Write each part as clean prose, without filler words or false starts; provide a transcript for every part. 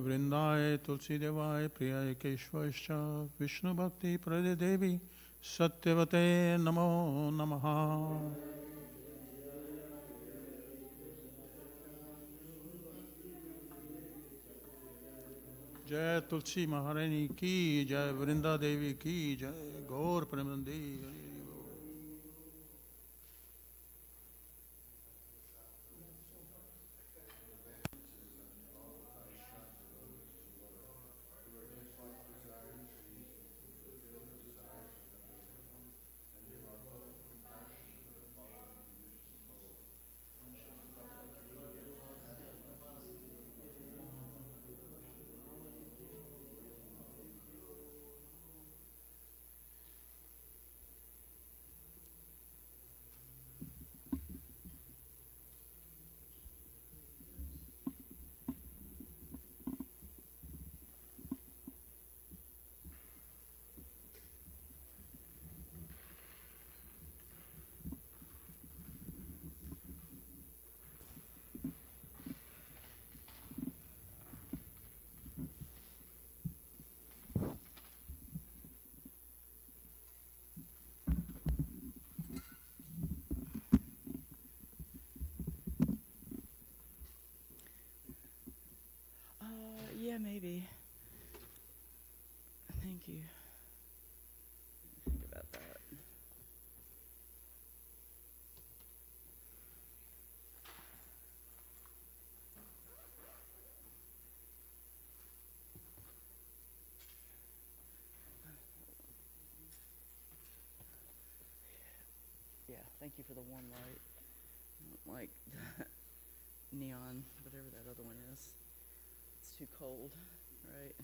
वृंदाय तुलसी देवाय प्रियाय केशवाश्च विष्णु भक्ति प्रदे देवी सत्यवते नमो नमः। जय तुलसी महारानी की जय, वृंदा देवी की जय, गौर Premanandi. Yeah, maybe. Thank you. Think about that. Yeah, thank you for the warm light. I don't like neon, whatever that other one is. It's too cold, right?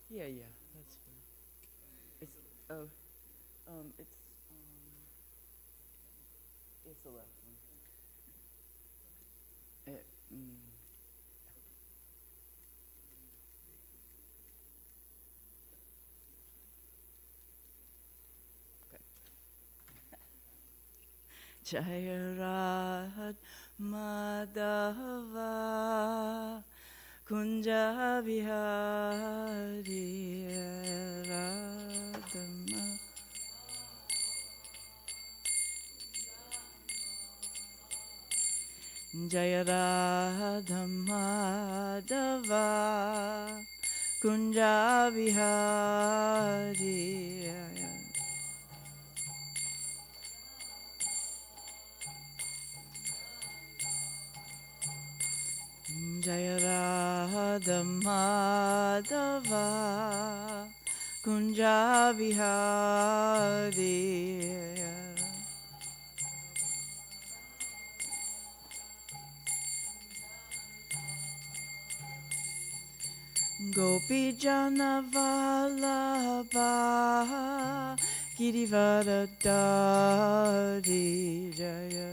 Yeah, that's fine. It's it's the left one. Jaya Radha Madhava Kunja Vihari Radha Jaya Radha Madhava Kunja Vihari Jaya Radha Madhava Kunja Vihari Gopi Jana Vallabha Girivardhari Jaya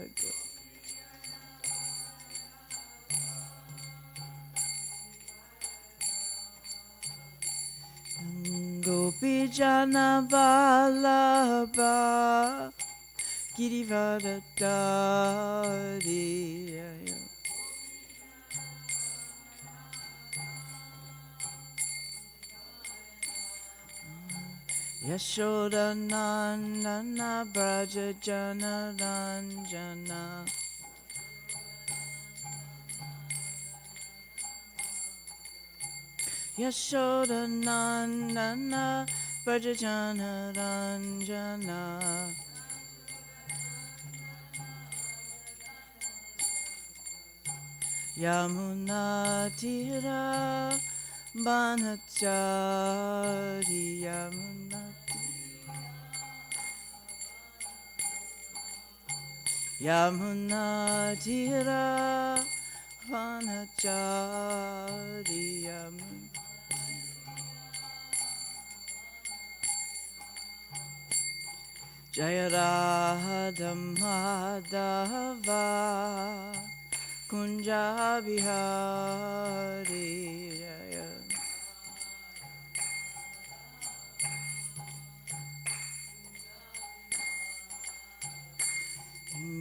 Gopi Jana Vallabha Girivardhari Jaya Yashoda Nandana Braja Jana Ranjana Yashoda Nandana Braja Jana Ranjana Yamuna Tira Banachari Yamuna Tira Banachari Yamuna Jaya Radha Madhava Kunja Vihari Jaya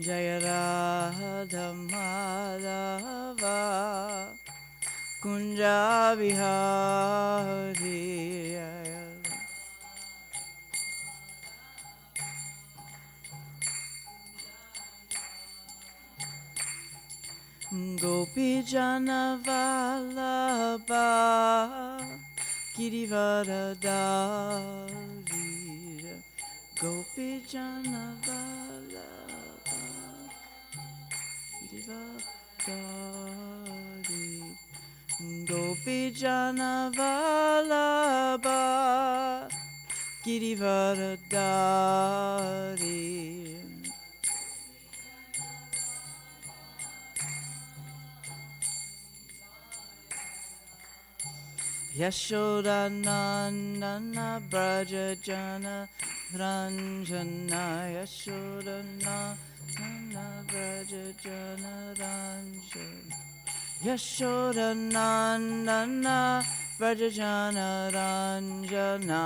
Jaya Radha Madhava Kunja Vihari Gopi Jana Vallabha Girivaradari Gopi Jana Vallabha Girivaradari Gopi Jana Vallabha Girivaradari Yashoda Nandana Braja Jana Ranjana Yashoda Nandana Braja Jana Ranjana Yashoda Nandana Braja Jana Ranjana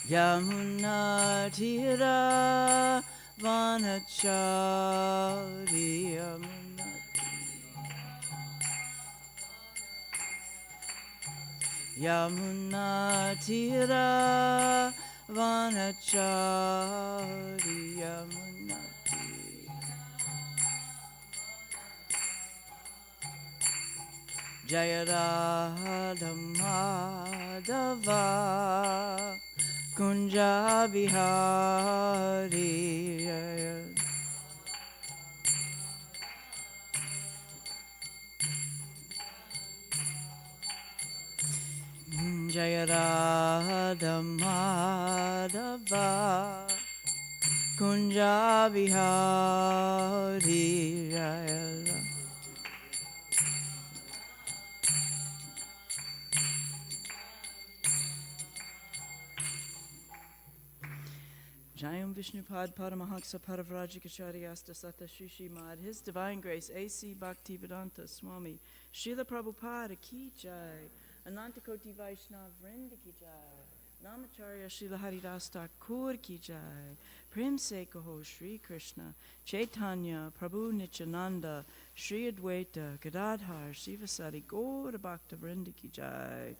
Yamuna Tira Vanachari Yamuna Tira Vanachari Yamuna Jaya Radha Madhava Kunja Vihari Jaya Radha Madhava Kunja Vihari Jayam Vishnupad Paramahaksa Paravrajikacharya Sata Shishi Mad, His Divine Grace A.C. Bhaktivedanta Swami, Srila Prabhupada Ki Jai, Anantakoti Vaishnav Vrinda Ki Jai, Namacharya Srila Haridas Thakur Ki Jai, Prem Se Kaho Shri Krishna, Chaitanya Prabhu Nityananda, Shri Advaita Gadadhar Shivasari Gaura Bhakta Vrinda Ki Jai,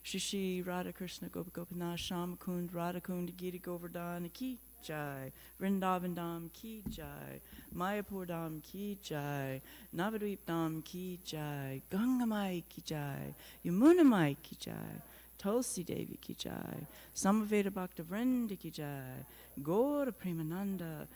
Shishi Radha Krishna Gopinath Shamakund Radha Kund Giri Govardhana Ki Jai, Vrindavan Dham Ki Jai, Mayapur Dham Ki Jai, Navadvip Dham Ki Jai, Gangamai Ki Jai, Yamunamai Ki Jai, Tulsi Devi Ki Jai, Samaveda Bhakta Vrinda Ki Jai, Gaura Premananda,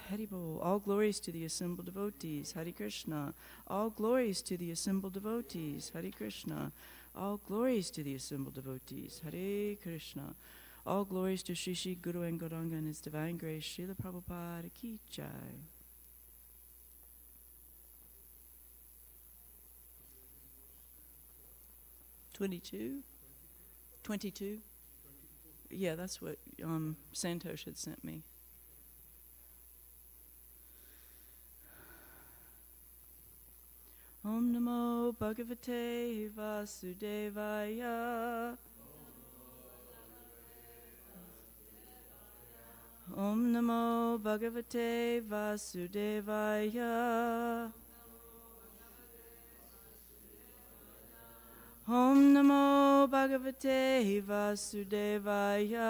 Haribol, all glories to the assembled devotees, Hare Krishna, all glories to the assembled devotees, Hare Krishna, all glories to the assembled devotees, Hare Krishna, all glories to Shri Shri Guru and Gauranga and His Divine Grace, Srila Prabhupada Ki Jai. $22? Yeah, that's what Santosh had sent me. Om Namo Bhagavate Vasudevaya. Om Namo Bhagavate Vasudevaya. Om Namo Bhagavate Vasudevaya.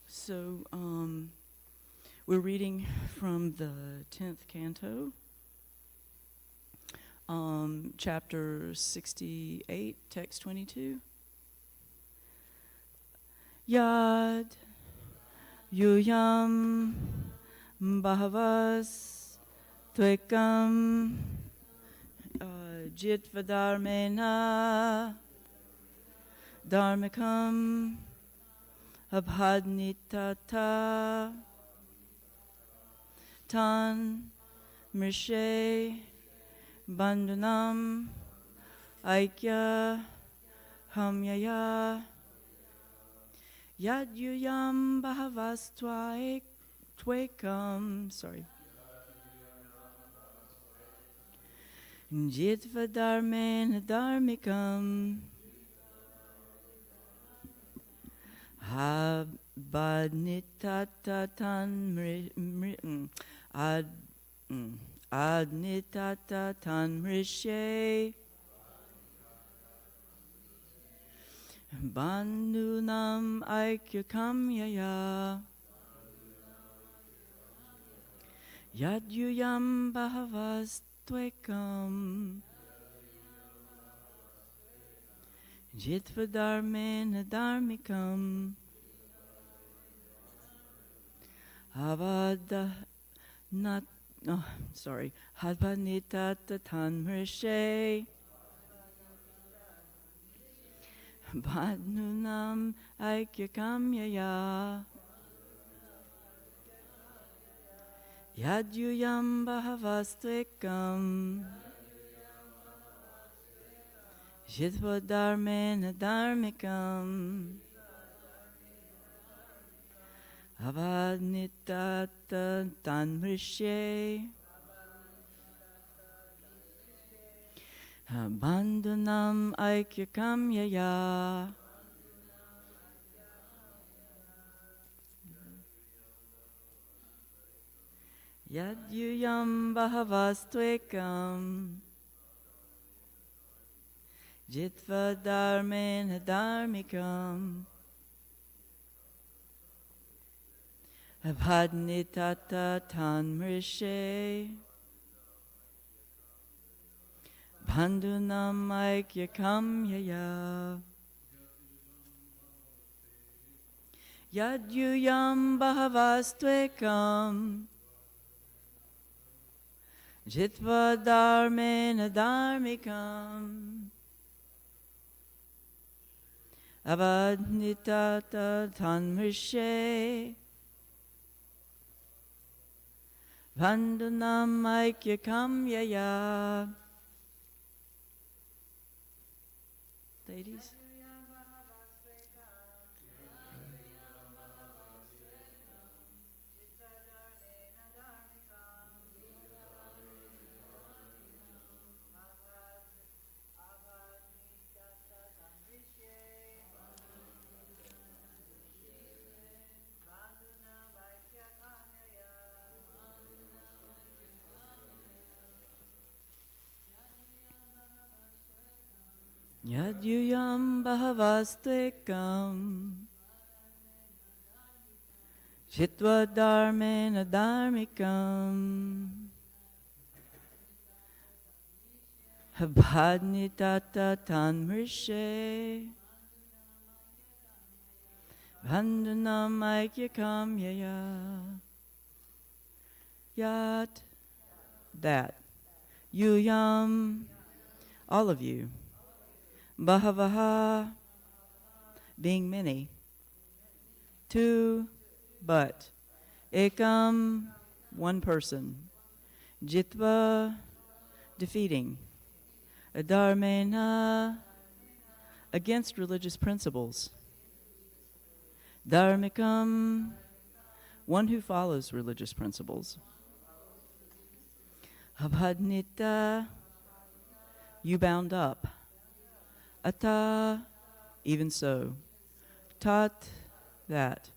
So, we're reading from the 10th canto, chapter 68, text 22. Yad yuyam bahavas tvekam jitvadharmena dharmikam abhadnitata tan mrishe bandhanam aikya hamyaya yad yuyam bahavas tvekam Jitva dharmena dharmikam. Adnitata mrishe. Bandhunam aikyakamyaya. Yadyuyam bhavastvekam. Jitva dharmena dharmikam. Hadvanitata tanmrishe. Bandhunam aikyakamyaya. Yadyuyam bhavastvekam. Jitva dharmena dharmikam. Avadnitata tanmrishe. Bandhunam aikyakamyaya. Yadyuyam bhavastvekam. Jitva dharmena dharmikam. Abhadnitata tanmrishe. Bandhunam aikyakamyaya. Yadyuyam bhavastvekam. Jitva dharmena dharmikam. Abhadnitata tanmrishe. Bandhunam aikyakamyaya. Ladies? Yadyuyam bhavastvekam. Jitva dharmena dharmikam. Abhadnitata tanmrishe. Bandhunam aikyakamyaya. Yat, that. Yuyam, all of you. Bahavaha, being many. Tu, but. Ekam, one person. Jitva, defeating. Dharmena, against religious principles. Dharmikam, one who follows religious principles. Abhadnita, you bound up. Ata, even so. Tat, that.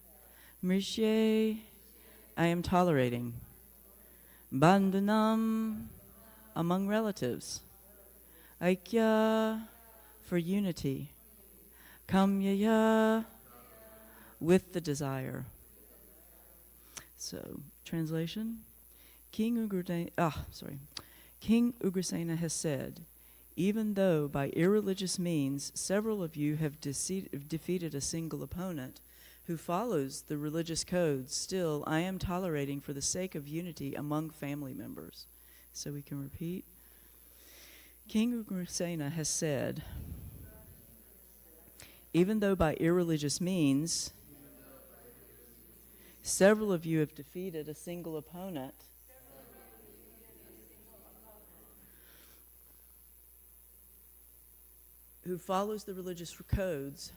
Mrishe, I am tolerating. Bandhanam, among relatives. Aikya, for unity. Kamyaya, with the desire. So, translation. King Ugrasena has said, even though by irreligious means several of you have defeated a single opponent who follows the religious codes, still I am tolerating for the sake of unity among family members. So we can repeat. King Ugrasena has said, even though by irreligious means several of you have defeated a single opponent who follows the religious codes,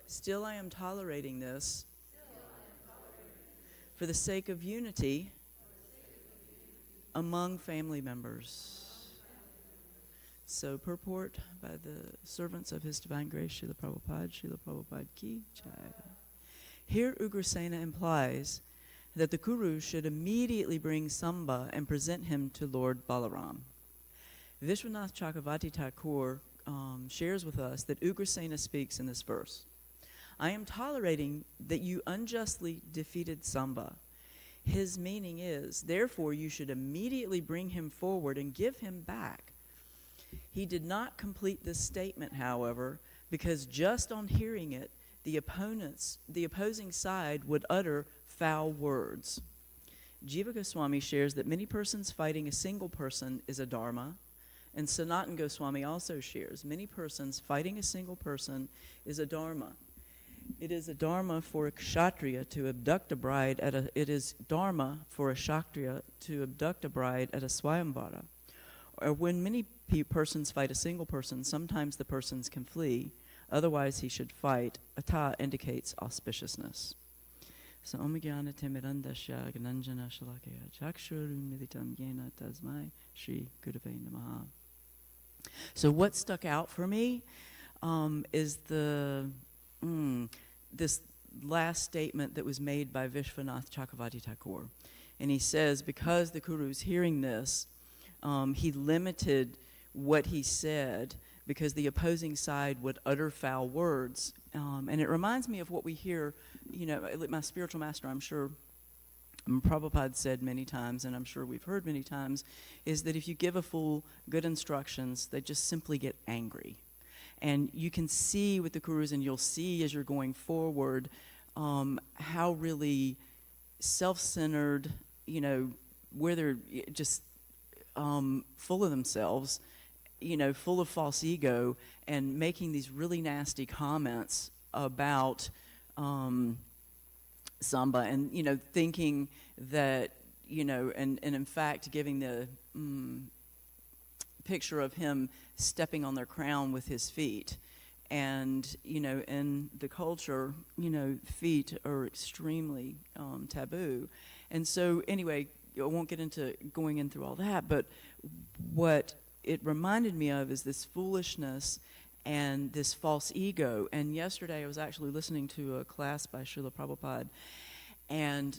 still I am tolerating this for the sake of unity among family members. So purport by the servants of His Divine Grace, Srila Prabhupada Ki Jai. Here Ugrasena implies that the Kuru should immediately bring Samba and present him to Lord Balaram. Vishwanath Chakravarti Thakur shares with us that Ugrasena speaks in this verse. I am tolerating that you unjustly defeated Samba. His meaning is, therefore you should immediately bring him forward and give him back. He did not complete this statement, however, because just on hearing it, the opposing side would utter foul words. Jiva Goswami shares that many persons fighting a single person is a dharma, and Sanatan Goswami also shares many persons fighting a single person is a dharma. It is a dharma for a kshatriya to abduct a bride at a. It is dharma for a kshatriya to abduct a bride at a swayamvara. Or when many persons fight a single person, sometimes the persons can flee. Otherwise, he should fight. Ata indicates auspiciousness. So Omegyana Timirandasya Gnanjana Shalakaya Chakshuru Militam Yena Tasmai Shri Gurave Namaha. So what stuck out for me is this last statement that was made by Vishwanath Chakravarti Thakur. And he says, because the Kuru's hearing this, he limited what he said because the opposing side would utter foul words. And it reminds me of what we hear, my spiritual master, I'm sure, Prabhupada said many times, and I'm sure we've heard many times, is that if you give a fool good instructions, they just simply get angry. And you can see with the Kurus, and you'll see as you're going forward, how really self-centered, where they're just full of themselves, full of false ego, and making these really nasty comments about Samba, and thinking that, and in fact giving the picture of him stepping on their crown with his feet. And, in the culture, feet are extremely taboo. And so anyway, I won't get into going in through all that, but what it reminded me of is this foolishness and this false ego. And yesterday I was actually listening to a class by Srila Prabhupada, and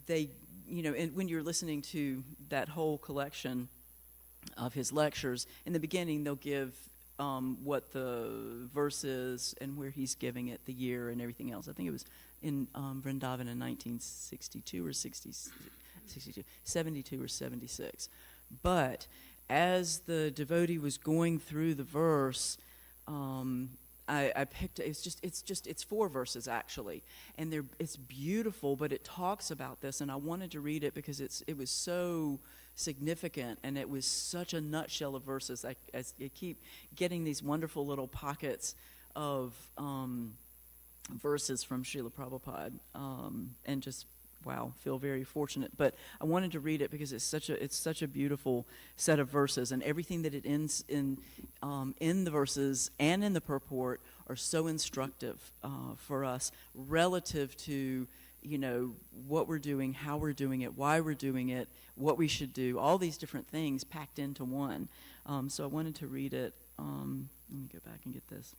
they, and when you're listening to that whole collection of his lectures, in the beginning they'll give what the verse is and where he's giving it, the year and everything else. I think it was in Vrindavan in 1962 or 72 or 76. But as the devotee was going through the verse, I picked, it's 4 verses actually, and it's beautiful, but it talks about this, and I wanted to read it because it was so significant, and it was such a nutshell of verses. I keep getting these wonderful little pockets of verses from Srila Prabhupada, and just wow, feel very fortunate. But I wanted to read it because it's such a beautiful set of verses, and everything that it ends in the verses and in the purport are so instructive for us relative to what we're doing, how we're doing it, why we're doing it, what we should do, all these different things packed into one. So I wanted to read it. Let me go back and get this.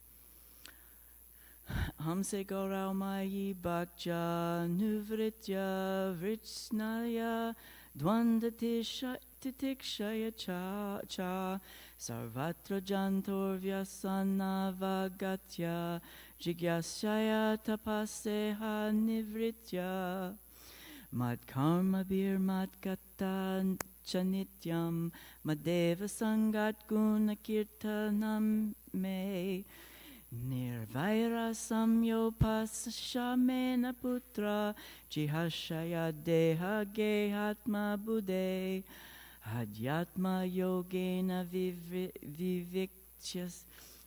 Hamse Gaurau Mayi Bhakja Nuvritya Vritsnaya Dvandatitikshaya Cha Sarvatra Jantor Vyasana Vagatya Jigyasya Tapaseha Nivritya Mad Karma Bir Mad Gata Chanityam Madeva Sangat Guna Kirtanam Me Nirvaira Samyo Pasashamena Putra Jihashaya Deha Gehatma Bude Hadyatma Yogena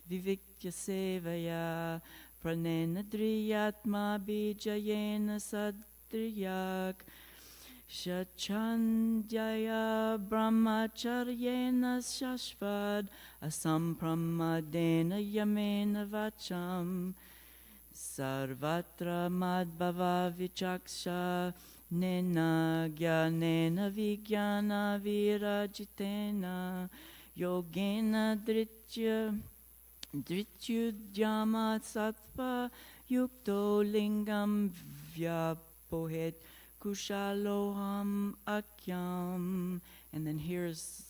Viviktya Sevaya Pranena Driyatma Bijayena Sadriyak Shachandaya Brahmacharyena Shashvad Asampramadena Yamena Vacham Sarvatra Madbhava Vichaksha Nena Gyanena Vijnana Virajitena Yogena Drityudhyama Sattva Yukto Lingam Vyapohet Kushaloham Akyam. And then here's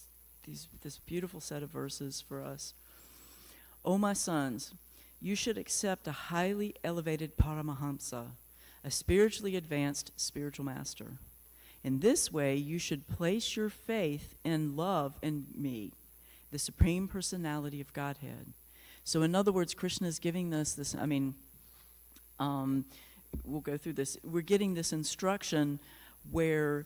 this beautiful set of verses for us. O my sons, you should accept a highly elevated Paramahamsa, a spiritually advanced spiritual master. In this way, you should place your faith and love in me, the Supreme Personality of Godhead. So in other words, Krishna is giving us this, we'll go through this. We're getting this instruction where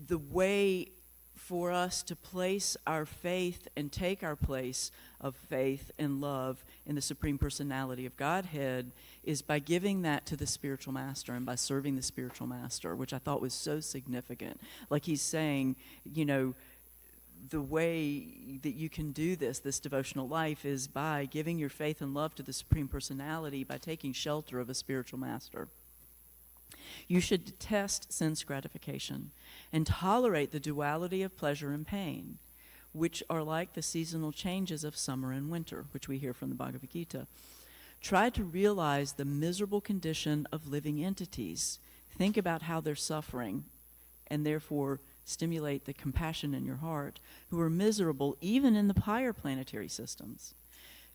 the way for us to place our faith and take our place of faith and love in the Supreme Personality of Godhead is by giving that to the spiritual master and by serving the spiritual master, which I thought was so significant. Like he's saying, you know, the way that you can do this devotional life is by giving your faith and love to the Supreme Personality, by taking shelter of a spiritual master. You should detest sense gratification and tolerate the duality of pleasure and pain, which are like the seasonal changes of summer and winter, which we hear from the Bhagavad Gita. Try to realize the miserable condition of living entities. Think about how they're suffering, and therefore stimulate the compassion in your heart, who are miserable even in the higher planetary systems.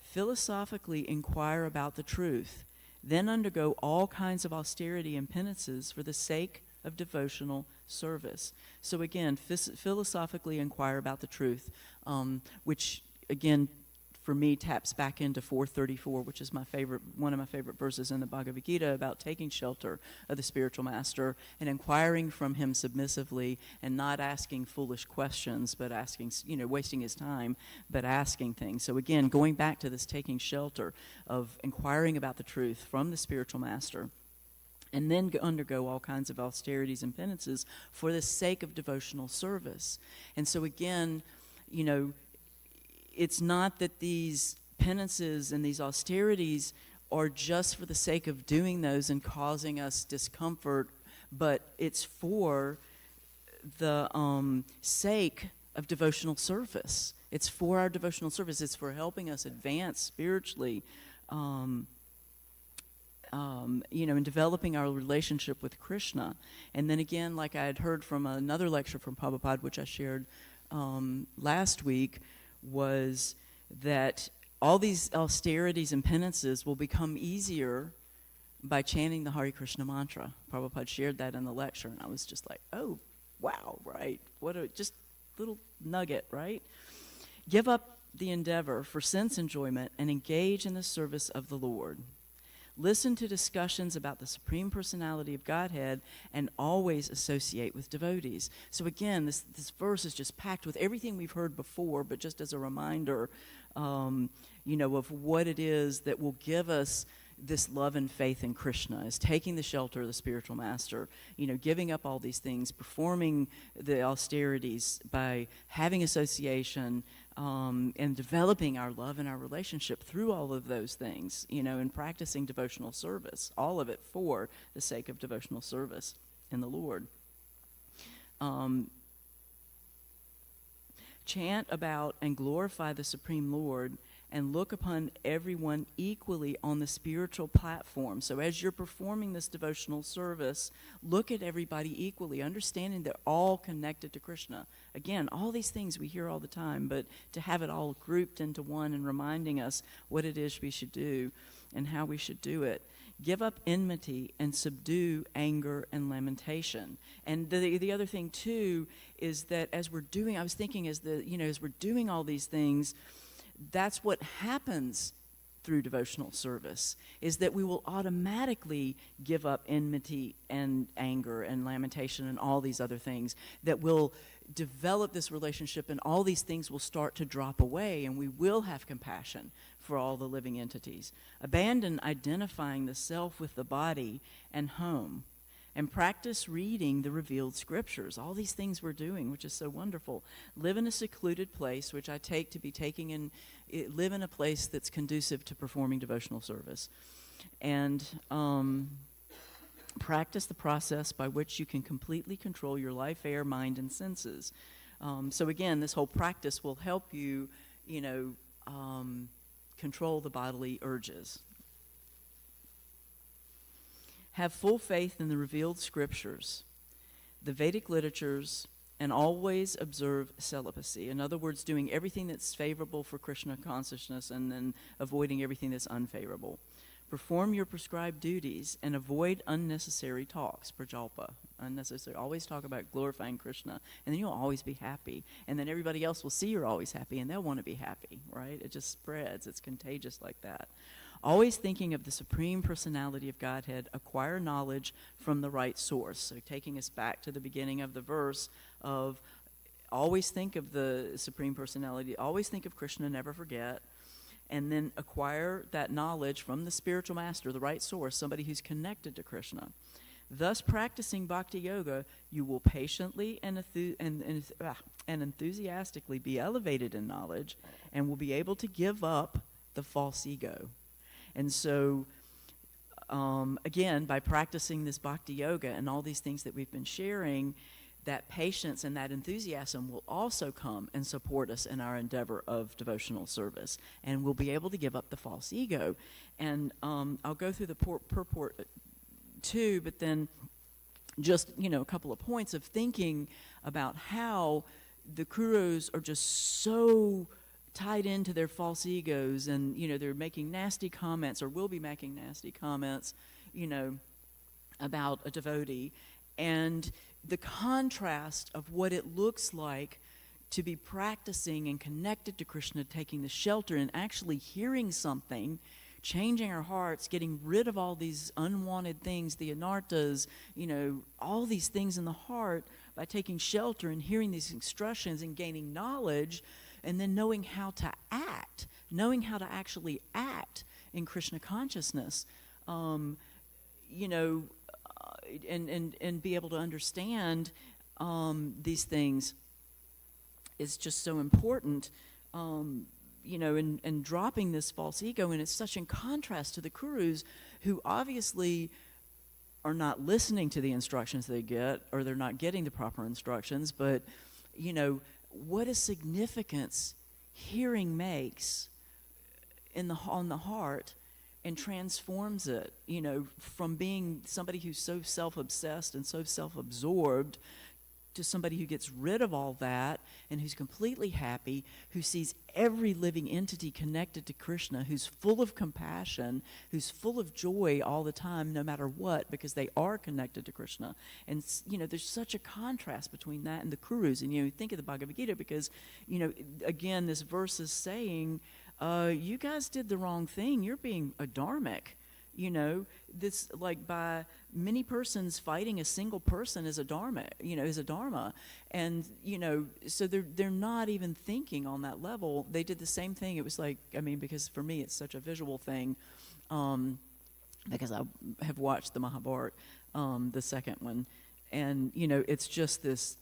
Philosophically inquire about the truth, then undergo all kinds of austerity and penances for the sake of devotional service. So again, philosophically inquire about the truth, which again, for me, taps back into 434, which is one of my favorite verses in the Bhagavad Gita about taking shelter of the spiritual master and inquiring from him submissively and not asking foolish questions, but asking, wasting his time, but asking things. So again, going back to this taking shelter of inquiring about the truth from the spiritual master, and then undergo all kinds of austerities and penances for the sake of devotional service. And so again, it's not that these penances and these austerities are just for the sake of doing those and causing us discomfort, but it's for the sake of devotional service. It's for our devotional service. It's for helping us advance spiritually, in developing our relationship with Krishna. And then again, like I had heard from another lecture from Prabhupada, which I shared last week, was that all these austerities and penances will become easier by chanting the Hare Krishna mantra. Prabhupada shared that in the lecture, and I was just like, oh, wow, right. What a just little nugget, right? Give up the endeavor for sense enjoyment and engage in the service of the Lord. Listen to discussions about the Supreme Personality of Godhead and always associate with devotees. So again, this verse is just packed with everything we've heard before, but just as a reminder, of what it is that will give us this love and faith in Krishna, is taking the shelter of the spiritual master, giving up all these things, performing the austerities by having association, and developing our love and our relationship through all of those things, and practicing devotional service, all of it for the sake of devotional service in the Lord. Chant about and glorify the Supreme Lord and look upon everyone equally on the spiritual platform. So as you're performing this devotional service, look at everybody equally, understanding they're all connected to Krishna. Again, all these things we hear all the time, but to have it all grouped into one and reminding us what it is we should do and how we should do it. Give up enmity and subdue anger and lamentation. And the other thing too is that as we're doing, I was thinking as we're doing all these things, that's what happens through devotional service, is that we will automatically give up enmity and anger and lamentation and all these other things, that will develop this relationship, and all these things will start to drop away, and we will have compassion for all the living entities. Abandon identifying the self with the body and home, and practice reading the revealed scriptures. All these things we're doing, which is so wonderful. Live in a secluded place, which I take to be live in a place that's conducive to performing devotional service. And Practice the process by which you can completely control your life, air, mind, and senses. So again, this whole practice will help you, control the bodily urges. Have full faith in the revealed scriptures, the Vedic literatures, and always observe celibacy. In other words, doing everything that's favorable for Krishna consciousness and then avoiding everything that's unfavorable. Perform your prescribed duties and avoid unnecessary talks, prajalpa. Unnecessary. Always talk about glorifying Krishna, and then you'll always be happy. And then everybody else will see you're always happy, and they'll want to be happy, right? It just spreads. It's contagious like that. Always thinking of the Supreme Personality of Godhead, acquire knowledge from the right source. So taking us back to the beginning of the verse of always think of the Supreme Personality, always think of Krishna, never forget. And then acquire that knowledge from the spiritual master, the right source, somebody who's connected to Krishna. Thus, practicing bhakti yoga, you will patiently and enthusiastically be elevated in knowledge and will be able to give up the false ego. And so, again, by practicing this bhakti yoga and all these things that we've been sharing, that patience and that enthusiasm will also come and support us in our endeavor of devotional service. And we'll be able to give up the false ego. And I'll go through the purport too, but then just, a couple of points of thinking about how the Kurus are just so tied into their false egos, and, they're making nasty comments or will be making nasty comments, about a devotee. And the contrast of what it looks like to be practicing and connected to Krishna, taking the shelter and actually hearing something, changing our hearts, getting rid of all these unwanted things, the anartas, all these things in the heart by taking shelter and hearing these instructions and gaining knowledge, and then knowing how to actually act in Krishna consciousness. And be able to understand these things is just so important, and dropping this false ego. And it's such in contrast to the Kurus, who obviously are not listening to the instructions they get, or they're not getting the proper instructions. But, what a significance hearing makes on the heart, and transforms it, from being somebody who's so self-obsessed and so self-absorbed to somebody who gets rid of all that and who's completely happy, who sees every living entity connected to Krishna, who's full of compassion, who's full of joy all the time, no matter what, because they are connected to Krishna. And, there's such a contrast between that and the Kurus. And, think of the Bhagavad Gita, because, again, this verse is saying, you guys did the wrong thing. You're being adharmic. This, like, by many persons fighting a single person is a dharma, is a dharma. And, so they're not even thinking on that level. They did the same thing. It was like, because for me it's such a visual thing, because I have watched the Mahabharata, the second one. And, it's just this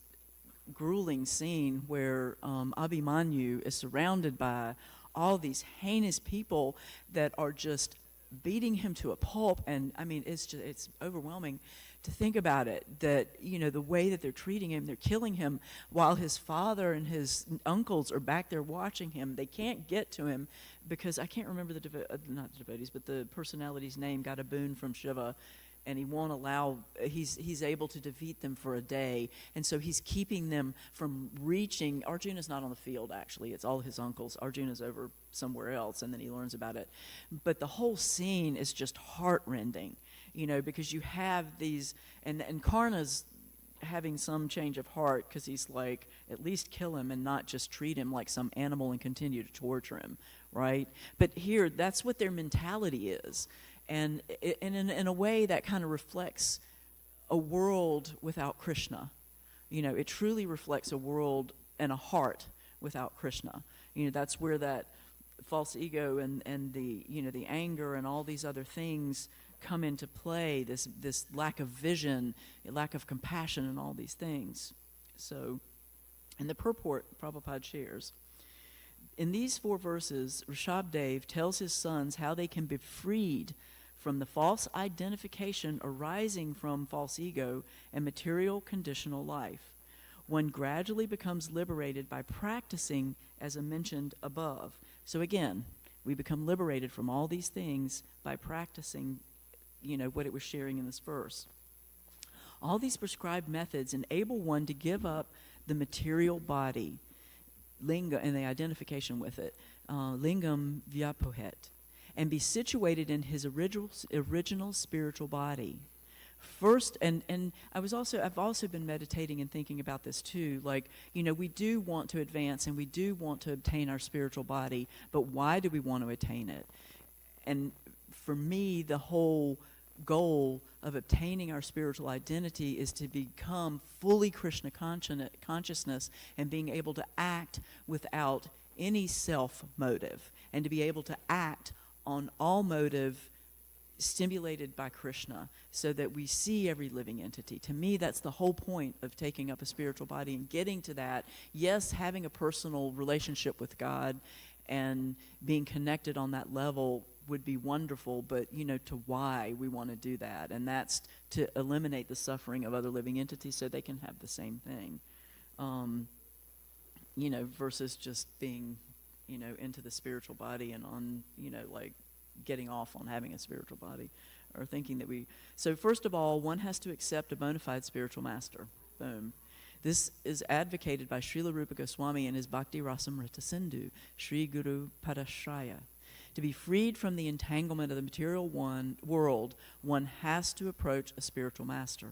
grueling scene where Abhimanyu is surrounded by all these heinous people that are just beating him to a pulp. And it's overwhelming to think about it, that the way that they're treating him, they're killing him while his father and his uncles are back there watching him. They can't get to him because I can't remember not the devotees, but the personality's name got a boon from Shiva, and he won't allow, he's able to defeat them for a day. And so he's keeping them from reaching. Arjuna's not on the field, actually. It's all his uncles. Arjuna's over somewhere else, and then he learns about it. But the whole scene is just heart-rending, because you have these, and Karna's having some change of heart, because he's like, at least kill him and not just treat him like some animal and continue to torture him, right? But here, that's what their mentality is. And in a way that kind of reflects a world without Krishna. It truly reflects a world and a heart without Krishna. That's where that false ego and the the anger and all these other things come into play. This lack of vision, lack of compassion, and all these things. So, in the purport, Prabhupada shares, in these 4 verses, Rishabdev tells his sons how they can be freed from the false identification arising from false ego and material conditional life. One gradually becomes liberated by practicing as I mentioned above. So again, we become liberated from all these things by practicing, what it was sharing in this verse. All these prescribed methods enable one to give up the material body, linga, and the identification with it, lingam vyapohet, and be situated in his original spiritual body. First, and I've also been meditating and thinking about this too. Like, we do want to advance and we do want to obtain our spiritual body, but why do we want to attain it? And for me, the whole goal of obtaining our spiritual identity is to become fully Krishna consciousness and being able to act without any self-motive, and to be able to act on all motive stimulated by Krishna, so that we see every living entity. To me, that's the whole point of taking up a spiritual body and getting to that. Yes, having a personal relationship with God and being connected on that level would be wonderful, but to why we want to do that, and that's to eliminate the suffering of other living entities so they can have the same thing, versus just being into the spiritual body and on like getting off on having a spiritual body, or thinking that so first of all, one has to accept a bona fide spiritual master. Boom. This is advocated by Srila Rupa Goswami in his Bhakti Rasamrita Sindhu, Sri Guru Padashraya. To be freed from the entanglement of the material world, one has to approach a spiritual master.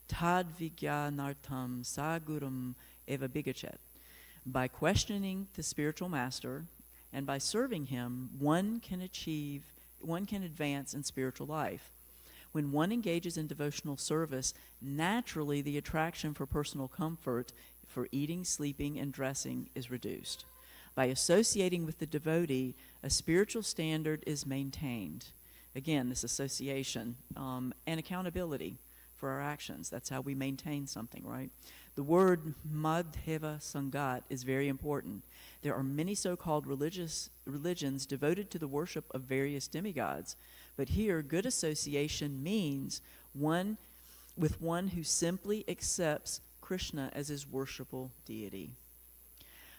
Tad vigyanartam sagurum eva bigachet. By questioning the spiritual master and by serving him, one can advance in spiritual life. When one engages in devotional service, naturally the attraction for personal comfort, for eating, sleeping, and dressing is reduced. By associating with the devotee, a spiritual standard is maintained. Again, this association and accountability for our actions. That's how we maintain something, right? The word Madhava Sangat is very important. There are many so-called religions devoted to the worship of various demigods, but here good association means one who simply accepts Krishna as his worshipable deity.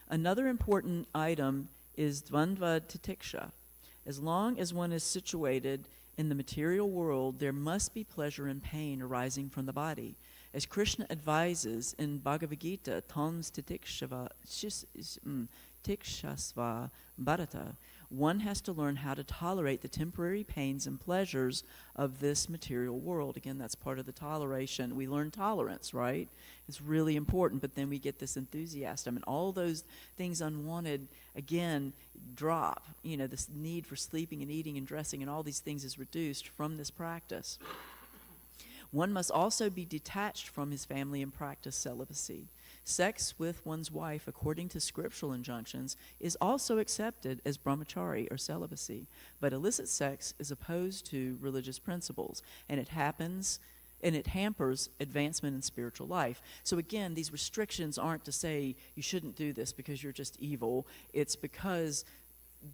Another important item is Dvandva Titiksha. As long as one is situated in the material world, there must be pleasure and pain arising from the body. As Krishna advises in Bhagavad Gita, Tams Tikshasva Bharata, one has to learn how to tolerate the temporary pains and pleasures of this material world. Again, that's part of the toleration. We learn tolerance, right? It's really important, but then we get this enthusiasm, and all those things unwanted, again, drop. This need for sleeping and eating and dressing and all these things is reduced from this practice. One must also be detached from his family and practice celibacy. Sex with one's wife, according to scriptural injunctions, is also accepted as brahmachari or celibacy, but illicit sex is opposed to religious principles, and it hampers advancement in spiritual life. So again, these restrictions aren't to say you shouldn't do this because you're just evil. It's because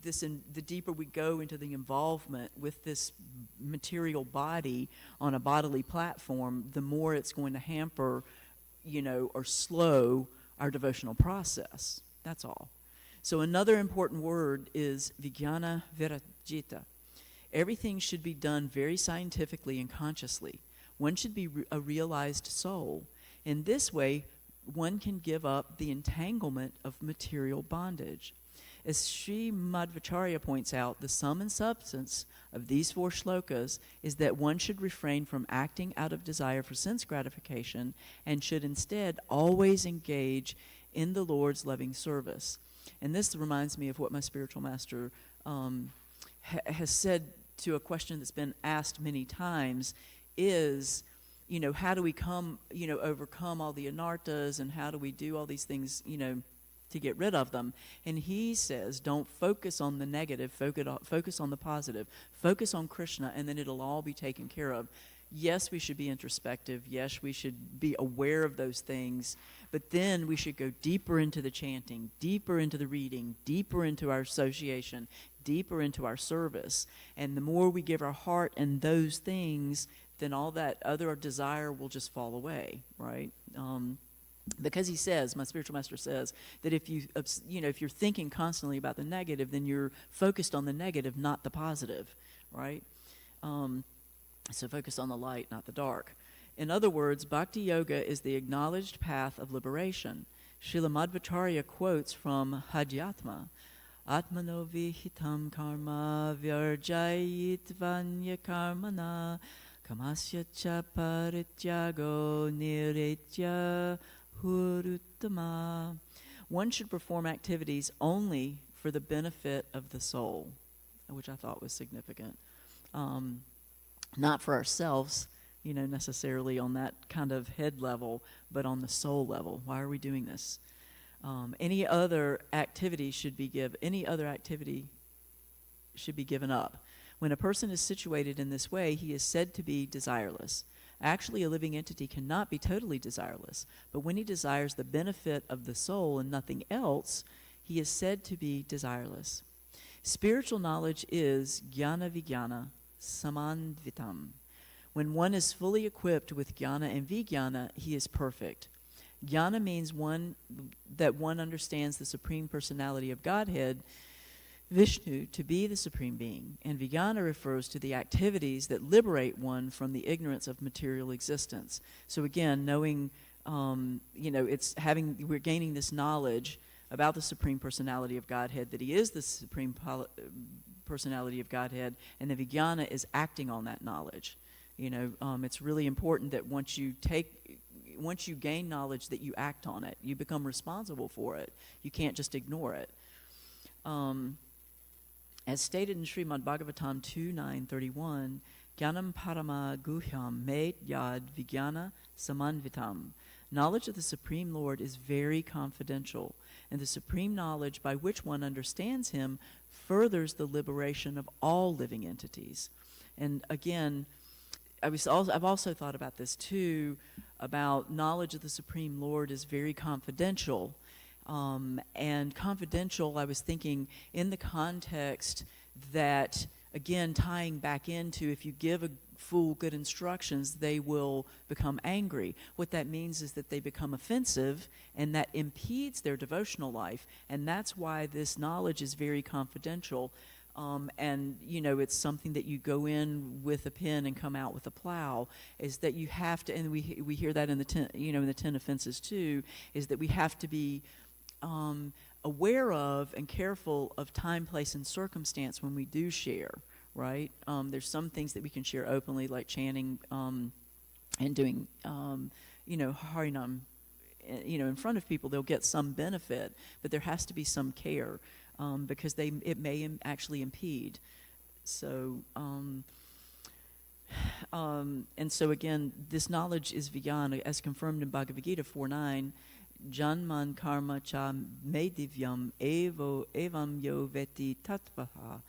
the deeper we go into the involvement with this material body on a bodily platform, the more it's going to hamper, or slow our devotional process. That's all. So another important word is vijnana virajita. Everything should be done very scientifically and consciously. One should be a realized soul. In this way, one can give up the entanglement of material bondage. As Sri Madhvacharya points out, the sum and substance of these 4 shlokas is that one should refrain from acting out of desire for sense gratification and should instead always engage in the Lord's loving service. And this reminds me of what my spiritual master has said to a question that's been asked many times is, how do we overcome all the anarthas, and how do we do all these things, to get rid of them? And he says, don't focus on the negative, focus on the positive. Focus on Krishna, and then it'll all be taken care of. yes, we should be introspective. Yes, we should be aware of those things. But then we should go deeper into the chanting, deeper into the reading, deeper into our association, deeper into our service. And the more we give our heart and those things, then all that other desire will just fall away, right? Because he says, my spiritual master says, that if if you're thinking constantly about the negative, then you're focused on the negative, not the positive, right? So focus on the light, not the dark. In other words, Bhakti Yoga is the acknowledged path of liberation. Srila Madhvacharya quotes from Hadhyatma, Atmano vihitam karma vyarjayitvanya karmana kamasya cha parityago niretya huruttama. One should perform activities only for the benefit of the soul, which I thought was significant. Not for ourselves, necessarily on that kind of head level, but on the soul level. Why are we doing this? Any other activity should be given up. When a person is situated in this way, he is said to be desireless. Actually, a living entity cannot be totally desireless, but when he desires the benefit of the soul and nothing else, he is said to be desireless. Spiritual knowledge is jnana vijnana samanvitam. When one is fully equipped with jnana and vijnana, he is perfect. Jnana means that one understands the Supreme Personality of Godhead, Vishnu, to be the Supreme Being. And vijnana refers to the activities that liberate one from the ignorance of material existence. So again, knowing, we're gaining this knowledge about the Supreme Personality of Godhead, that he is the Supreme Personality of Godhead, and the vijnana is acting on that knowledge. It's really important that once you gain knowledge, that you act on it. You become responsible for it. You can't just ignore it. As stated in Srimad Bhagavatam 2.9.31, Jnanam parama guhyam med yad vijnana samanvitam. Knowledge of the Supreme Lord is very confidential, and the supreme knowledge by which one understands him furthers the liberation of all living entities. And again, I've also thought about this too, about knowledge of the Supreme Lord is very confidential. And confidential, I was thinking in the context that, again, tying back into if you give a fool good instructions, they will become angry. What that means is that they become offensive, and that impedes their devotional life. And that's why this knowledge is very confidential. And it's something that you go in with a pen and come out with a plow. Is that you have to, and we hear that in the 10 offenses too, is that we have to be aware of and careful of time, place, and circumstance when we do share. Right? There's some things that we can share openly, like chanting and doing, Harinam, in front of people. They'll get some benefit, but there has to be some care. Because it may actually impede. So, and so again, this knowledge is vijnana, as confirmed in Bhagavad Gita 4.9, Janman karma cha medivyam evam yo veti tatvaha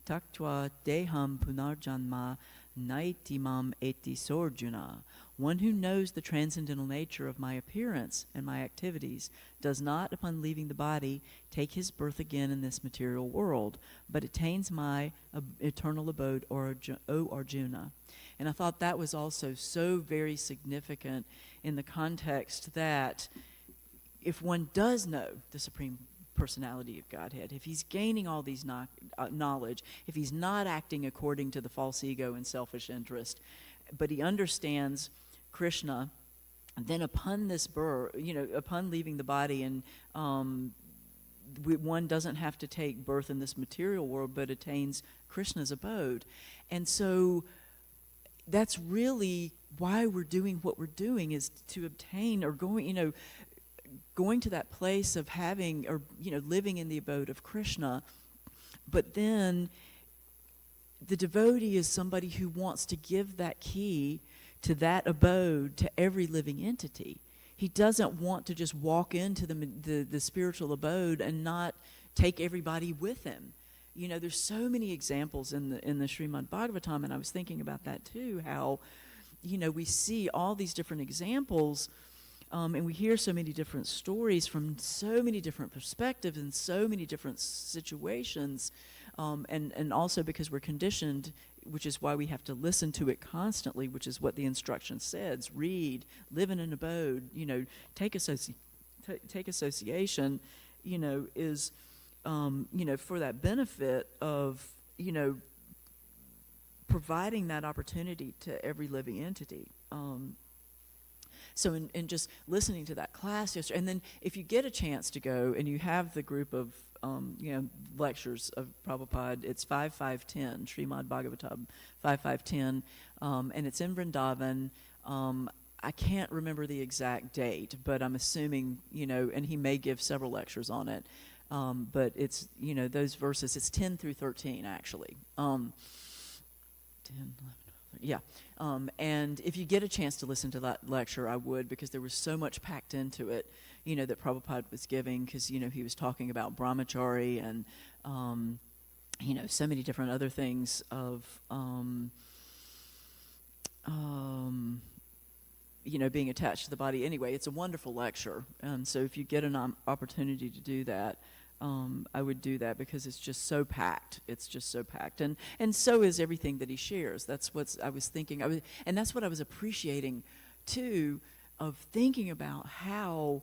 taktva deham punarjanma naitimam eti sorjuna. One who knows the transcendental nature of my appearance and my activities does not, upon leaving the body, take his birth again in this material world, but attains my eternal abode, O Arjuna. And I thought that was also so very significant in the context that if one does know the Supreme Personality of Godhead, if he's gaining all these knowledge, if he's not acting according to the false ego and selfish interest, but he understands Krishna, then upon this birth, upon leaving the body, and one doesn't have to take birth in this material world, but attains Krishna's abode. And so that's really why we're doing what we're doing, is to obtain, or going to that place of having, or living in the abode of Krishna. But then the devotee is somebody who wants to give that key to that abode to every living entity. He doesn't want to just walk into the spiritual abode and not take everybody with him. There's so many examples in the Srimad Bhagavatam, and I was thinking about that too, how we see all these different examples, and we hear so many different stories from so many different perspectives and so many different situations, and also because we're conditioned, which is why we have to listen to it constantly, which is what the instruction says: read, live in an abode, take association, is, for that benefit of, providing that opportunity to every living entity. So in just listening to that class yesterday, and then if you get a chance to go and you have the group of lectures of Prabhupada, it's 5510, Srimad Bhagavatam 5510, and it's in Vrindavan. I can't remember the exact date, but I'm assuming, and he may give several lectures on it, but it's, those verses, it's 10 through 13 actually. 10, 11, 12, yeah. And if you get a chance to listen to that lecture, I would, because there was so much packed into it, that Prabhupada was giving, because, he was talking about brahmachari and, so many different other things of, being attached to the body. Anyway, it's a wonderful lecture. So if you get an opportunity to do that, I would do that, because it's just so packed. It's just so packed. And so is everything that he shares. That's what I was thinking. And that's what I was appreciating, too, of thinking about how,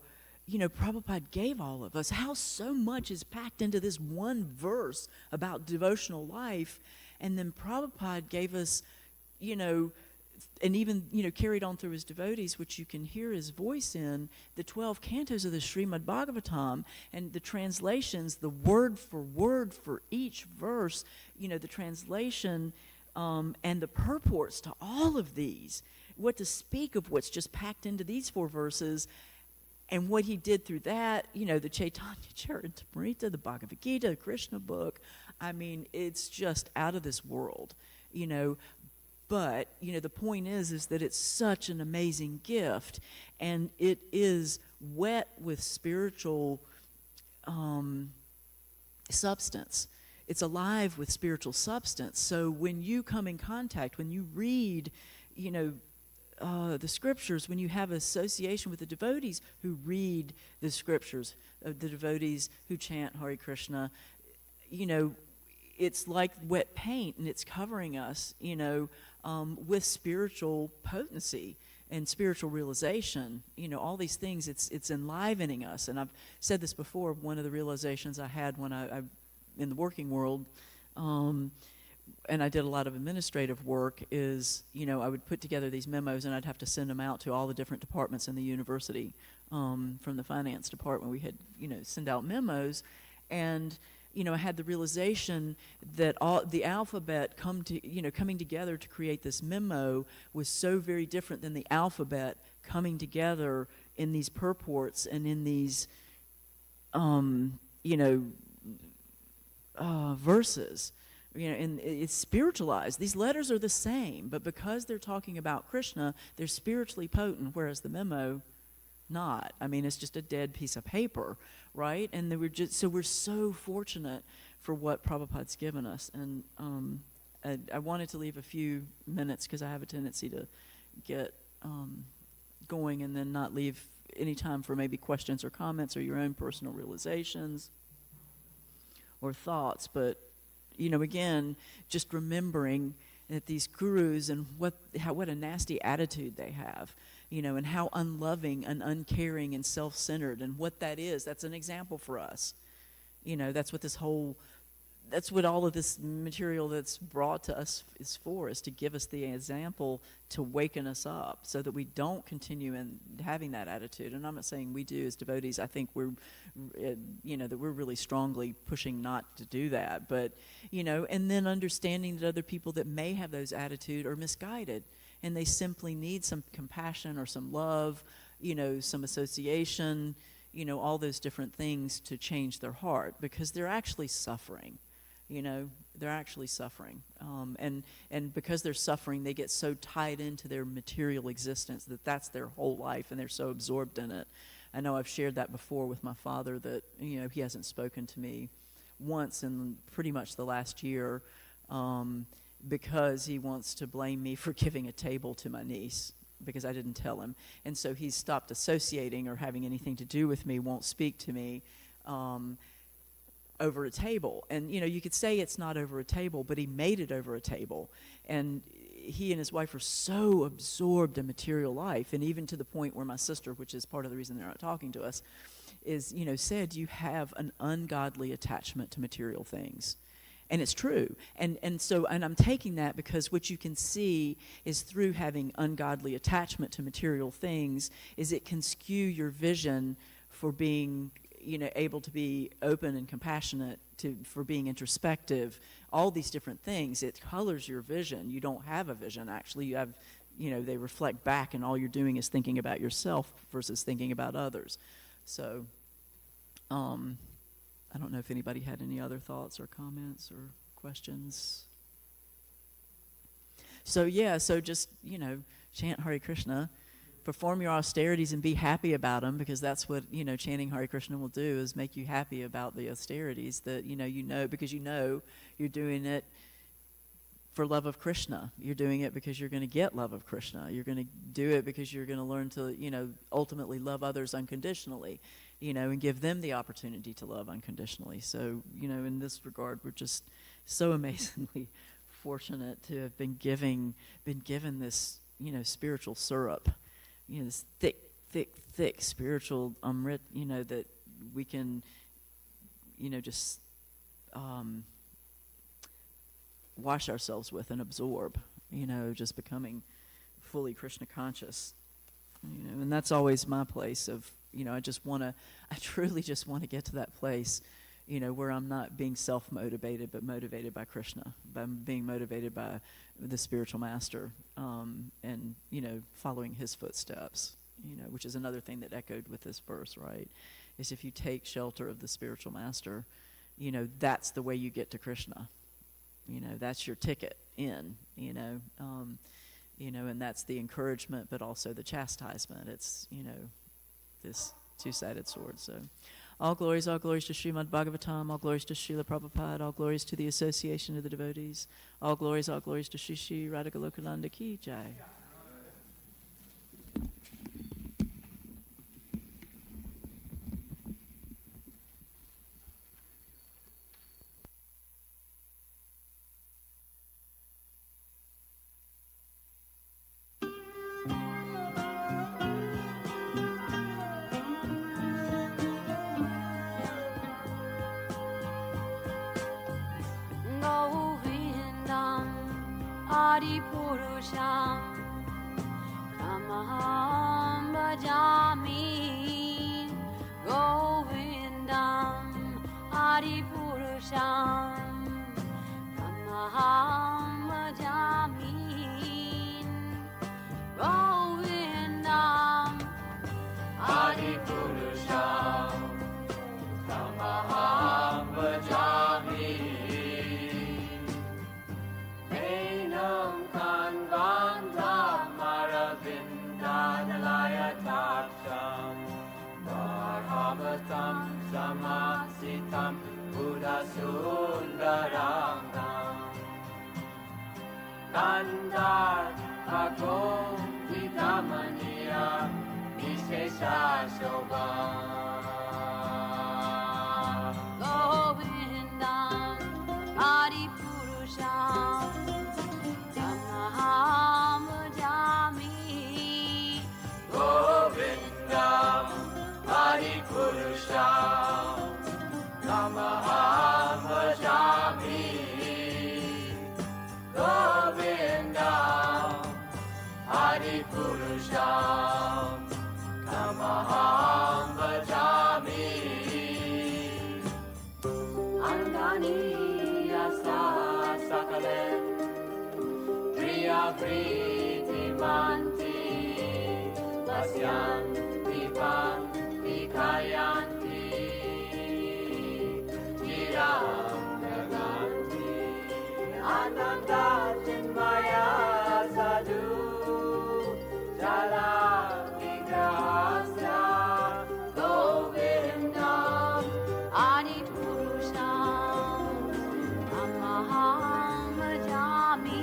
Prabhupada gave all of us, how so much is packed into this one verse about devotional life. And then Prabhupada gave us, and even, carried on through his devotees, which you can hear his voice in, the 12 cantos of the Srimad Bhagavatam, and the translations, the word for each verse, the translation and the purports to all of these, what to speak of what's just packed into these 4 verses, and what he did through that, the Chaitanya Charitamrita, the Bhagavad Gita, the Krishna book. I mean, it's just out of this world, But, the point is that it's such an amazing gift, and it is wet with spiritual substance. It's alive with spiritual substance. So when you come in contact, when you read, the scriptures, when you have association with the devotees who read the scriptures, the devotees who chant Hare Krishna, it's like wet paint, and it's covering us, with spiritual potency and spiritual realization. All these things, it's enlivening us. And I've said this before, one of the realizations I had when I in the working world, and I did a lot of administrative work, is, I would put together these memos, and I'd have to send them out to all the different departments in the university. From the finance department, we had, send out memos, and I had the realization that all the alphabet coming together to create this memo was so very different than the alphabet coming together in these purports and in these, verses. And it's spiritualized. These letters are the same, but because they're talking about Krishna, they're spiritually potent, whereas the memo, not. I mean, it's just a dead piece of paper, right? And we're so fortunate for what Prabhupada's given us. And I wanted to leave a few minutes, because I have a tendency to get going and then not leave any time for maybe questions or comments or your own personal realizations or thoughts. But, again, just remembering that these gurus and what a nasty attitude they have, and how unloving and uncaring and self-centered, and what that is. That's an example for us. That's what all of this material that's brought to us is for, is to give us the example, to waken us up so that we don't continue in having that attitude. And I'm not saying we do as devotees. I think we're, that we're really strongly pushing not to do that. But, and then understanding that other people that may have those attitudes are misguided, and they simply need some compassion or some love, some association, all those different things to change their heart, because they're actually suffering. They're actually suffering. And because they're suffering, they get so tied into their material existence that that's their whole life, and they're so absorbed in it. I know I've shared that before with my father, that, he hasn't spoken to me once in pretty much the last year, because he wants to blame me for giving a table to my niece because I didn't tell him. And so he's stopped associating or having anything to do with me, won't speak to me over a table. And, you know, you could say it's not over a table, but he made it over a table. And he and his wife are so absorbed in material life, and even to the point where my sister, which is part of the reason they're not talking to us, is, you know, said you have an ungodly attachment to material things. And it's true. And I'm taking that because what you can see is through having ungodly attachment to material things is it can skew your vision for being, you know, able to be open and compassionate, for being introspective, all these different things. It colors your vision. You don't have a vision, actually. You have, you know, they reflect back, and all you're doing is thinking about yourself versus thinking about others. So, I don't know if anybody had any other thoughts or comments or questions. So just, you know, chant Hare Krishna, perform your austerities and be happy about them, because that's what, you know, chanting Hare Krishna will do, is make you happy about the austerities that, you know, because you know you're doing it for love of Krishna. You're doing it because you're going to get love of Krishna. You're going to do it because you're going to learn to, you know, ultimately love others unconditionally, you know, and give them the opportunity to love unconditionally. So, you know, in this regard, we're just so amazingly fortunate to have been given this, you know, spiritual syrup, you know, this thick spiritual amrit, you know, that we can, you know, just wash ourselves with and absorb, you know, just becoming fully Krishna conscious, you know. And that's always my place of, you know, I truly just want to get to that place, you know, where I'm not being self-motivated, but motivated by Krishna, by being motivated by the spiritual master, and, you know, following his footsteps, you know, which is another thing that echoed with this verse, right, is if you take shelter of the spiritual master, you know, that's the way you get to Krishna. You know, that's your ticket in, you know, and that's the encouragement, but also the chastisement. It's, you know, this two-sided sword. So all glories to Srimad Bhagavatam, all glories to Srila Prabhupada, all glories to the association of the devotees, all glories to Shri Shri Radha Golokananda Ki Jai. Purusham Tamaham Bhajami Govindam Adi Purusham Tamaham Bhajami Govindam Adi Purusham Tamaham Bhajami Samasitam Buddha Sundarangam Kandar Bhagom Vidamaniya Vishesha Shobha Govindam Adi Purusham Tamaham Bhajami Govindam Adi Purusham Tamaham Bhajami Govindam Adi Purusham Tamaham Bhajami Andani Asa Sakalem Priya Priti Manti Vasyan Dipan Kayanti Chiram Naganti Ananda Chinmaya Sadhu Jala Vigrahasya Govindam Adi Purusham Tamaham Bhajami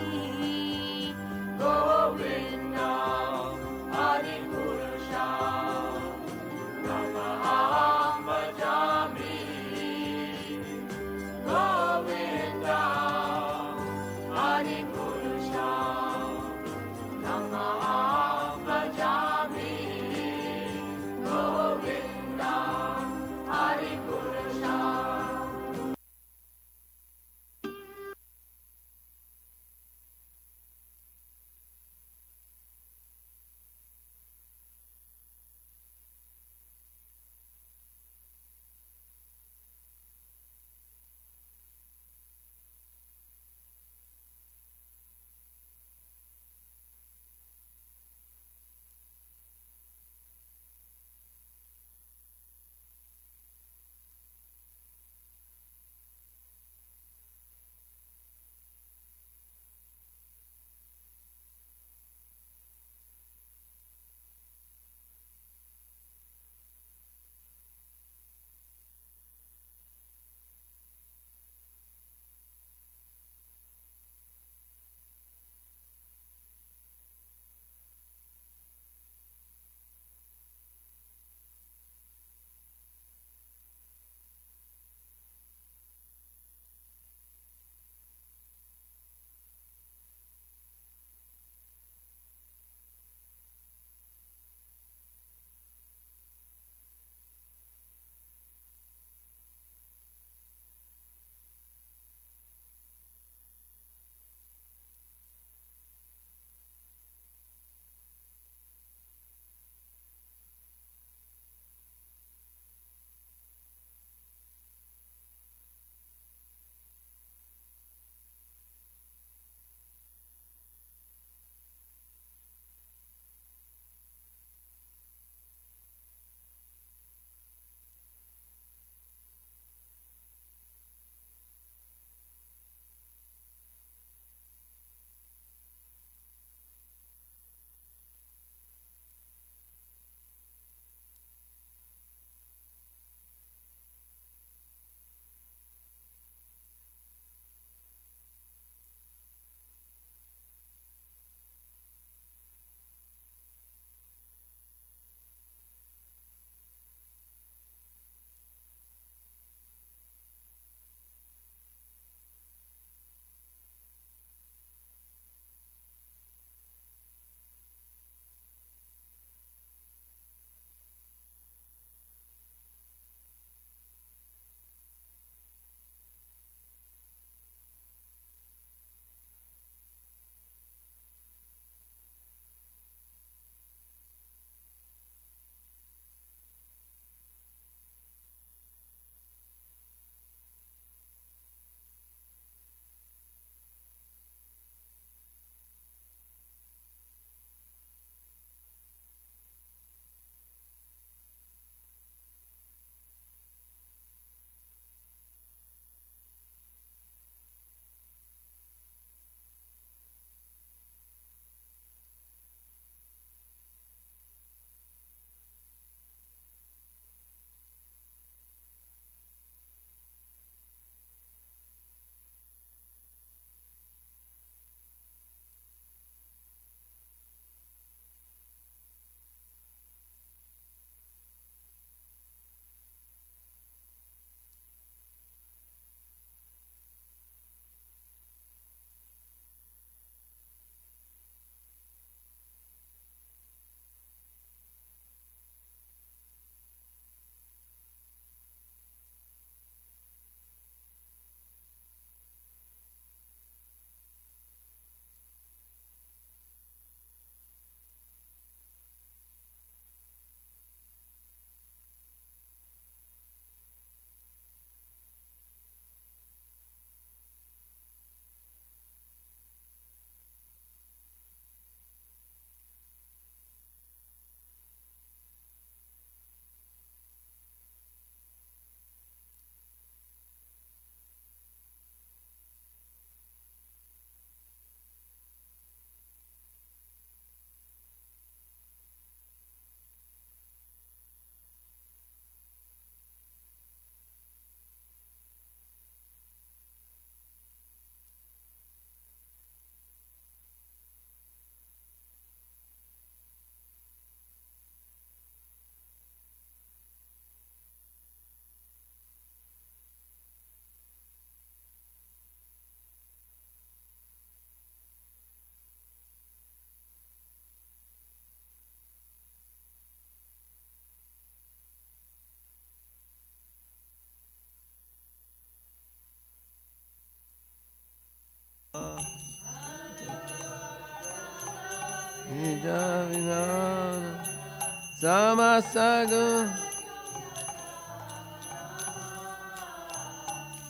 Samasagun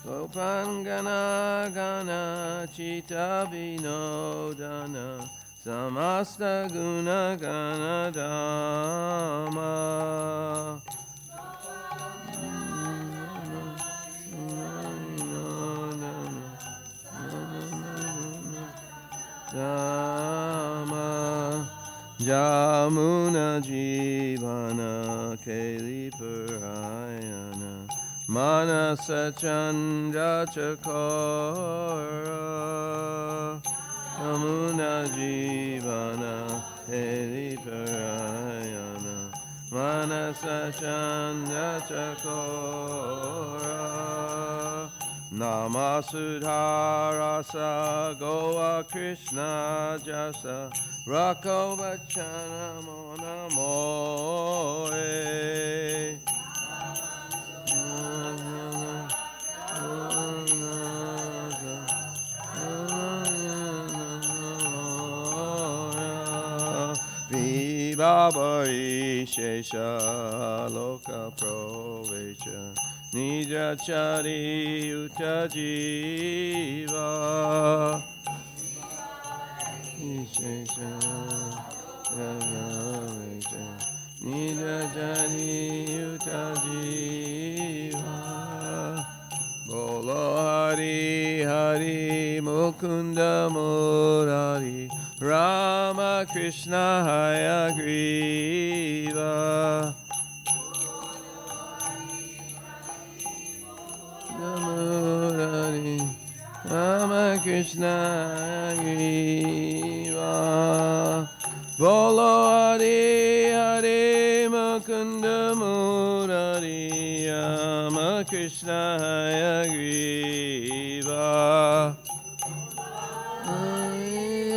Gopangana Gana Chita Vinodana Samasta Guna Gana Dhamma Dhamma Jamuna Jivana Keli Parayana Manasa Chandra Chakora Jamuna Jivana Keli Parayana Manasa Chandra Chakora Namasudharasa Goa Krishna Jasa Rako Bachana Monamo Vibhavari Shesha Loka Provecha Nijachari Utajiva Shesha Nijachari Utajiva Bolo Hari Hari Mukunda Murari Rama Krishna Hayagriva Murari Rama Krishna Hayagriva Bolo Hari Hari Mukunda Murari Rama Krishna Hayagriva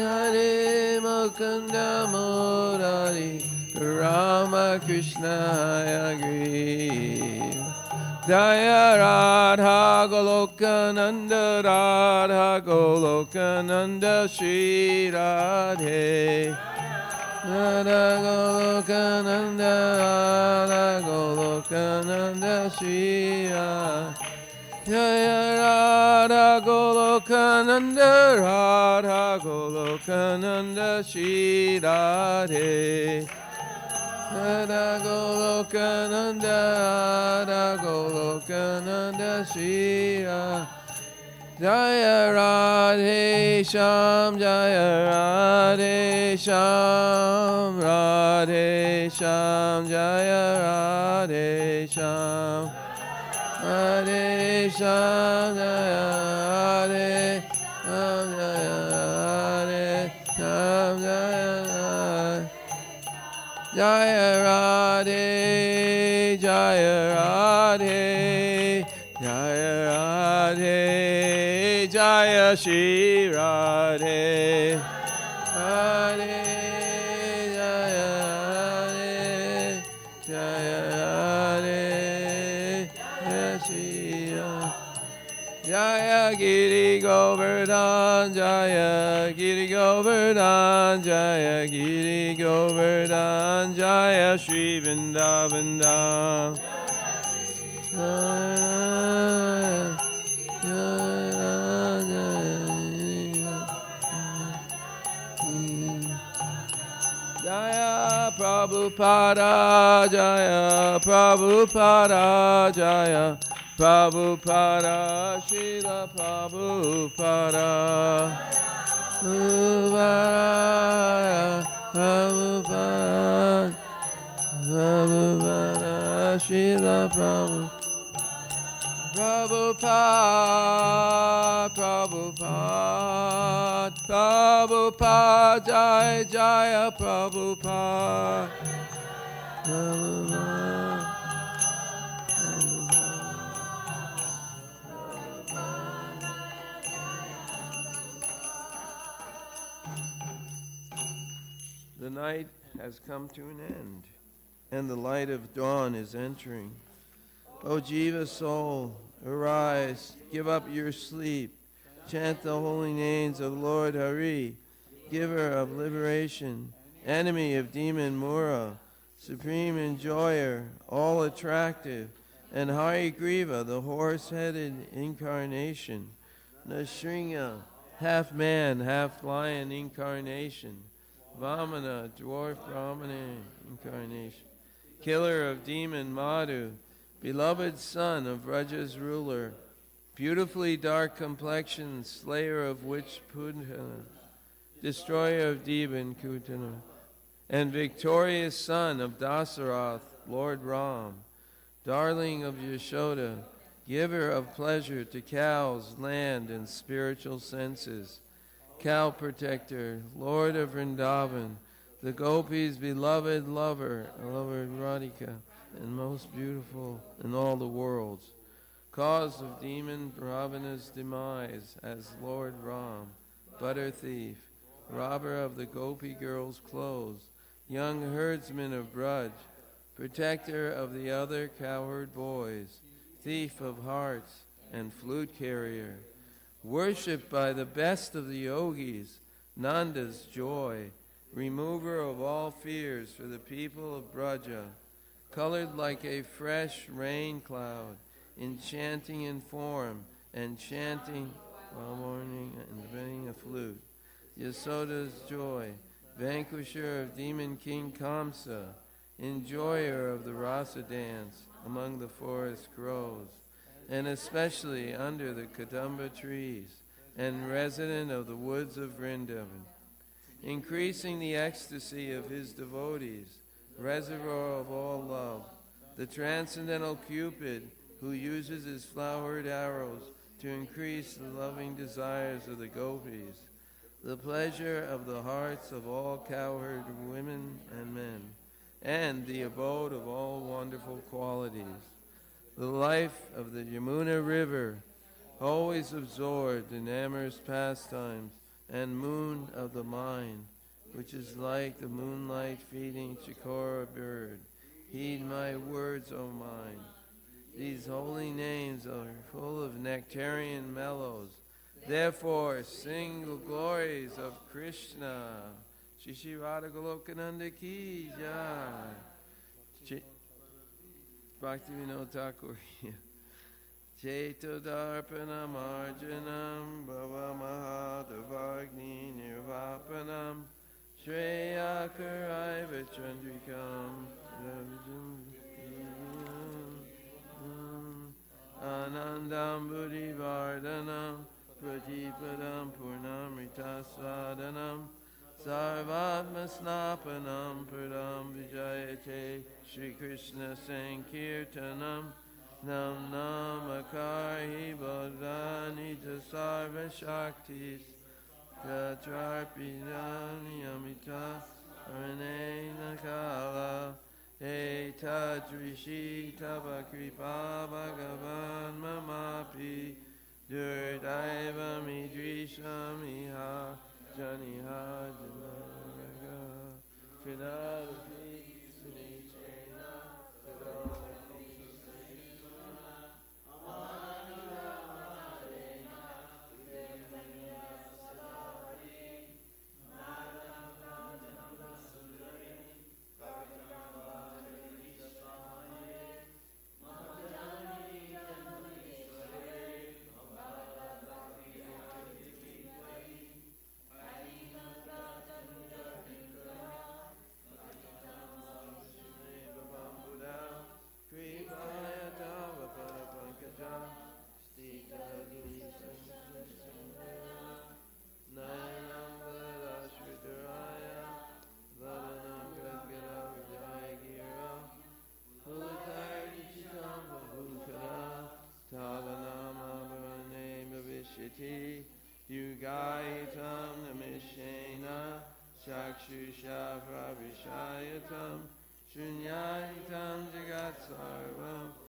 Hare Mukunda Murari Rama Krishna Hayagriva Jaya Radha Goloka Nanda Radha Goloka Nanda Shri Radhe Radha Goloka Nanda Radha Goloka Nanda Shri Radhe Jaya Radha Goloka Nanda Radha Goloka Nanda Shri Radhe Radha Goloka Nanda Radha Goloka Nanda Shri Radhe Jaya Radhe Sham Jaya Radhe Sham Radhe Sham Jaya Radhe Sham Hare Sham Jaya Hare Sham Jaya Hare Sham Jaya Jaya Radhe Jaya Radhe Jaya Radhe Jaya Shri Radhe Radhe Jaya Radhe Jaya Radhe Jaya Giri Govardhan Jaya Giri Govardhan Jaya Giri Govardhan Jaya Shri Vrindavan Dham Jaya Prabhupada Jaya Prabhupada Jaya Prabhupada Srila Prabhupada Prabhupada Prabhupada Srila Prabhupada Prabhupada Prabhupada Jaya Jaya Prabhupada Prabhupada The night has come to an end, and the light of dawn is entering. O Jiva soul, arise, give up your sleep, chant the holy names of Lord Hari, giver of liberation, enemy of demon Mura, supreme enjoyer, all attractive, and Harigriva, the horse-headed incarnation, Nashringa, half man, half lion incarnation, Vamana, dwarf Brahmana incarnation, killer of demon Madhu, beloved son of Raja's ruler, beautifully dark complexioned, slayer of witch Pudhana, destroyer of Devan Kutana, and victorious son of Dasarath, Lord Ram, darling of Yashoda, giver of pleasure to cows, land, and spiritual senses, cow protector, Lord of Vrindavan, the gopis' beloved lover Radhika, and most beautiful in all the worlds, cause of demon Ravana's demise as Lord Ram, butter thief, robber of the gopi girls' clothes, young herdsman of Braj, protector of the other cowherd boys, thief of hearts and flute carrier, worshipped by the best of the yogis, Nanda's joy, remover of all fears for the people of Braja, colored like a fresh rain cloud, enchanting in form and chanting while mourning and playing a flute. Yasoda's joy, vanquisher of demon king Kamsa, enjoyer of the rasa dance among the forest groves, and especially under the Kadamba trees, and resident of the woods of Vrindavan, increasing the ecstasy of his devotees, reservoir of all love, the transcendental Cupid who uses his flowered arrows to increase the loving desires of the gopis, the pleasure of the hearts of all cowherd women and men, and the abode of all wonderful qualities, the life of the Yamuna River, always absorbed in amorous pastimes, and moon of the mind, which is like the moonlight feeding Chikora bird. Heed my words, O mind. These holy names are full of nectarian mellows. Therefore, sing the glories of Krishna. Shri Radha Golokananda ki jai. Bhakti Vinod Thakur. Cheto Darpanam Arjanam Bhava Mahadavagni Nirvapanam Shreya Karaiva Chandrikam Anandam Buddhi Vardhanam Pratipadam Purnamrita Sadhanam Sarvatma Snapanam Pradam Vijayate Shri Krishna Sankirtanam Nam Namakari Bodhani Sarva Shaktis Tatrarpinani Amita Aranena Kala Eta Drishi Tabakripa Bhagavan Mamapi Durdaiva Midrisha Miha Janiha Janaraga Fidalapi Sunichena Yugaitam Namishena Chakshusha Pravishayatam Shunyaitam Jagat Sarvam